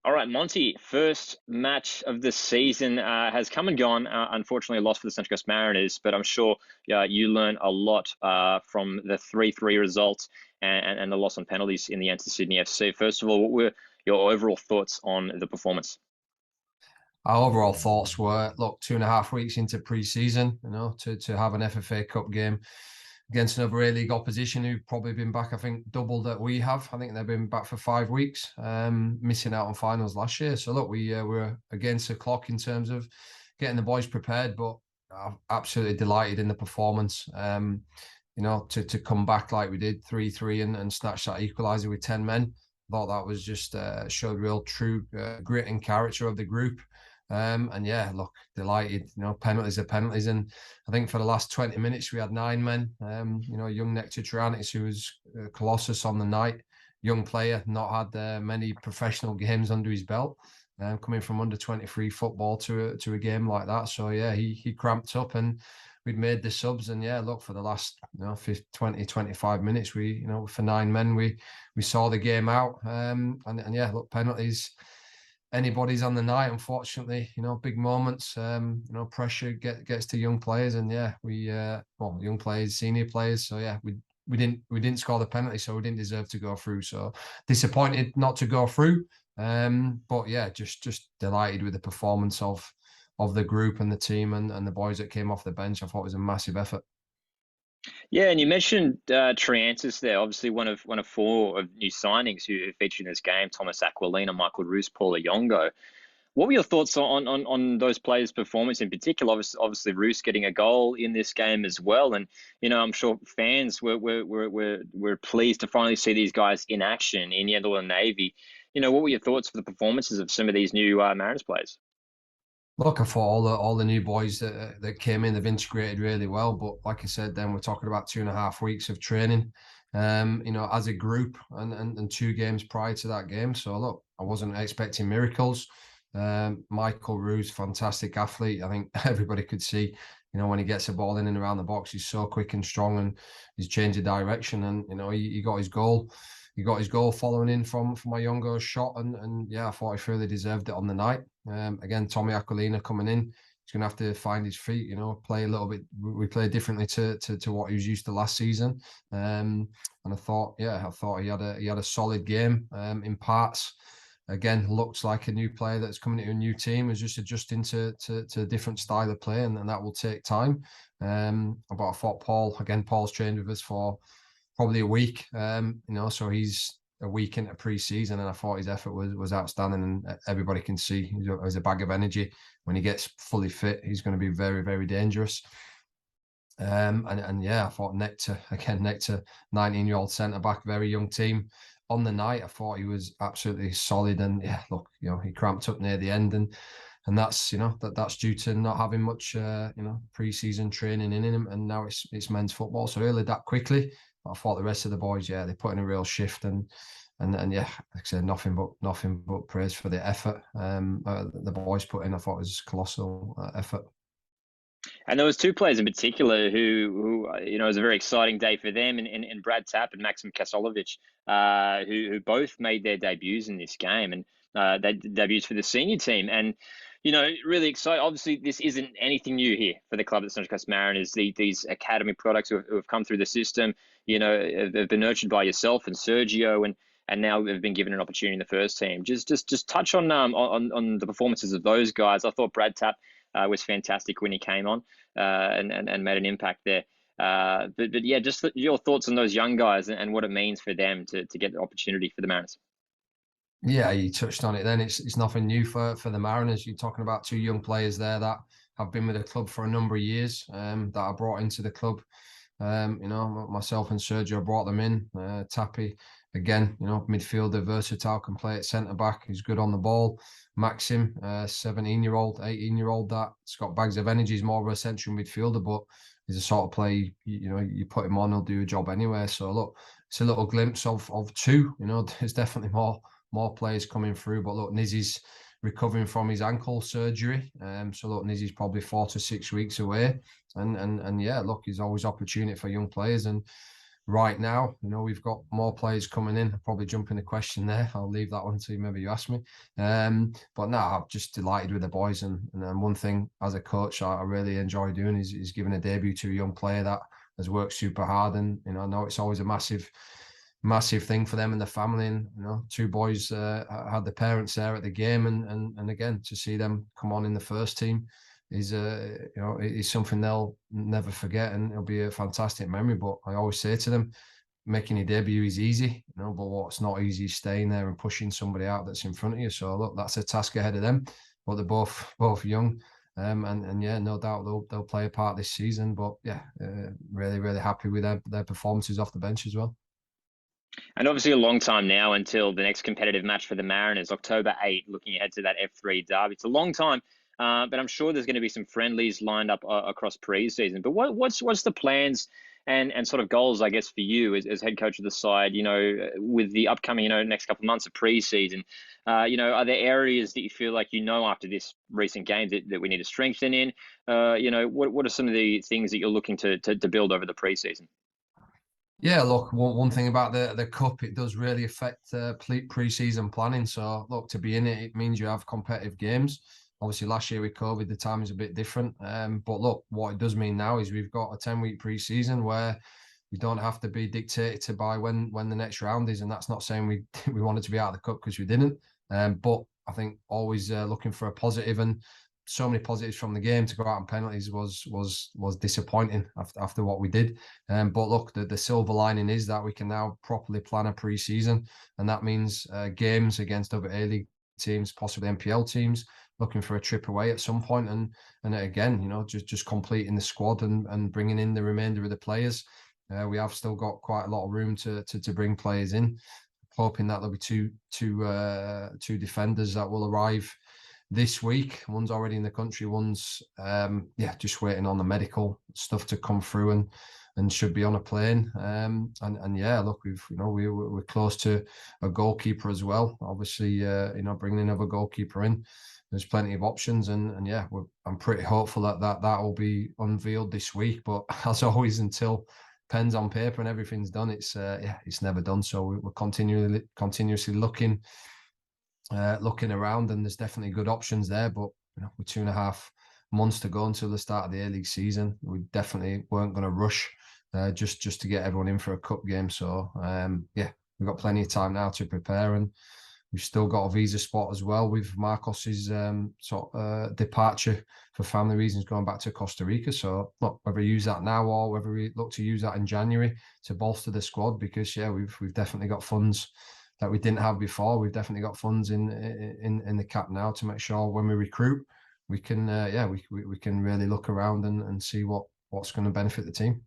All right, Monty, first match of the season has come and gone. Unfortunately, a loss for the Central Coast Mariners, but I'm sure you learn a lot from the 3-3 result and the loss on penalties in the end to Sydney FC. First of all, what were your overall thoughts on the performance? Our overall thoughts were, look, 2.5 weeks into pre-season, to have an FFA Cup game against another A-League opposition who've probably been back, I think, double that we have. I think they've been back for 5 weeks, missing out on finals last year. So look, we were against the clock in terms of getting the boys prepared, but I'm absolutely delighted in the performance. To come back like we did, 3-3 and snatch that equaliser with 10 men. Thought that was just showed real true grit and character of the group. And yeah, look, delighted. Penalties are penalties, and I think for the last 20 minutes we had 9 men. Young Nectar Trianitis, who was Colossus on the night, young player, not had many professional games under his belt, coming from under 23 football to a game like that. So yeah, he cramped up, and we'd made the subs, and yeah, look, for the last 20, 25 minutes, for 9 men, we saw the game out. And yeah, look, penalties. Anybody's on the night, unfortunately, big moments, pressure gets to young players, and yeah, young players, senior players. So yeah, we didn't score the penalty, so we didn't deserve to go through. So disappointed not to go through. But yeah, just delighted with the performance of the group and the team and the boys that came off the bench. I thought it was a massive effort. Yeah, and you mentioned Triantis there, obviously one of four of new signings who featured in this game: Thomas Aquilina, Michael Roos, Paul Ayongo. What were your thoughts on those players' performance in particular? Obviously, Roos getting a goal in this game as well, and I'm sure fans were pleased to finally see these guys in action in yellow and navy. What were your thoughts for the performances of some of these new Mariners players? Look, I thought all the new boys that came in, they've integrated really well. But like I said, then we're talking about 2.5 weeks of training, as a group, and 2 games prior to that game. So look, I wasn't expecting miracles. Michael Roos, fantastic athlete. I think everybody could see, when he gets the ball in and around the box, he's so quick and strong, and he's changed the direction. And he got his goal. He got his goal following in from my younger shot, and yeah, I thought he fully deserved it on the night. Again, Tommy Aquilina coming in, he's going to have to find his feet. Play a little bit. We play differently to what he was used to last season. And I thought he had a solid game in parts. Again, looks like a new player that's coming into a new team, is just adjusting to a different style of play, and that will take time. But I thought Paul's trained with us for probably a week, so he's a week into pre-season, and I thought his effort was outstanding, and everybody can see he's a bag of energy. When he gets fully fit, he's going to be very, very dangerous. And yeah, I thought Nectar, 19-year-old centre back, very young team. On the night, I thought he was absolutely solid, and yeah, look, he cramped up near the end, and that's that's due to not having much pre-season training in him, and now it's men's football, so early that quickly. But I thought the rest of the boys, yeah, they put in a real shift, and yeah, like I said, nothing but praise for the effort the boys put in. I thought it was colossal effort. And there was two players in particular who it was a very exciting day for them, and Brad Tapp and Maxim Kasolovic, who both made their debuts in this game, and they debuts for the senior team. And really excited. Obviously, this isn't anything new here for the club at Central Coast Mariners. These academy products who have come through the system, have been nurtured by yourself and Sergio, and now they've been given an opportunity in the first team. Just touch on the performances of those guys. I thought Brad Tapp was fantastic when he came on and made an impact there. But yeah, just your thoughts on those young guys and what it means for them to get the opportunity for the Mariners. Yeah, you touched on it then. It's nothing new for the Mariners. You're talking about 2 young players there that have been with the club for a number of years, that are brought into the club. Myself and Sergio brought them in. Tappy, again, midfielder, versatile, can play at centre back. He's good on the ball. Maxim, 17-year-old, 18-year-old, that's got bags of energy. He's more of a central midfielder, but he's a sort of play, you put him on, he'll do a job anyway. So look, it's a little glimpse of 2. There's definitely more players coming through. But look, Nizzy's recovering from his ankle surgery. So look, Nizzy's probably 4 to 6 weeks away. And yeah, look, there's always opportunity for young players. And right now. We've got more players coming in. I'll probably jump in the question there. I'll leave that one to maybe you ask me. But no, I'm just delighted with the boys. And one thing as a coach I really enjoy doing is giving a debut to a young player that has worked super hard. And, I know it's always a massive thing for them and the family. And, two boys had the parents there at the game. And again, to see them come on in the first team is something they'll never forget, and it'll be a fantastic memory. But I always say to them, making your debut is easy, but what's not easy is staying there and pushing somebody out that's in front of you. So look, that's a task ahead of them. But they're both young, and yeah, no doubt they'll play a part this season. But yeah, really happy with their performances off the bench as well. And obviously, a long time now until the next competitive match for the Mariners, October 8, looking ahead to that F3 derby. It's a long time, but I'm sure there's going to be some friendlies lined up across preseason. But what's the plans and sort of goals, I guess, for you as head coach of the side, with the upcoming, next couple of months of preseason? Are there areas that you feel like, after this recent game that we need to strengthen in? What are some of the things that you're looking to build over the preseason? Yeah, look, one thing about the cup, it does really affect pre-season planning. So, look, to be in it, it means you have competitive games. Obviously, last year with COVID, the time is a bit different. But look, what it does mean now is we've got a 10-week pre-season where we don't have to be dictated to by when the next round is. And that's not saying we we wanted to be out of the cup because we didn't. But I think always looking for a positive, and so many positives from the game. To go out on penalties was disappointing after what we did. But look, the silver lining is that we can now properly plan a pre-season, and that means games against other A-League teams, possibly NPL teams, looking for a trip away at some point, and again, just completing the squad and bringing in the remainder of the players. We have still got quite a lot of room to bring players in. Hoping that there'll be two defenders that will arrive this week. One's already in the country. One's just waiting on the medical stuff to come through and should be on a plane. And yeah, look, we're close to a goalkeeper as well. Obviously, bringing another goalkeeper in. There's plenty of options, and yeah, I'm pretty hopeful that will be unveiled this week. But as always, until pen's on paper and everything's done, it's never done. So we're continuously looking around, and there's definitely good options there. But with 2.5 months to go until the start of the A-League season, we definitely weren't going to rush just to get everyone in for a cup game. So yeah, we've got plenty of time now to prepare, and we've still got a visa spot as well with Marcos's departure for family reasons, going back to Costa Rica. So look, whether we use that now or whether we look to use that in January to bolster the squad, because yeah, we've definitely got funds that we didn't have before. We've definitely got funds in the cap now to make sure when we recruit, we can we can really look around and see what's going to benefit the team.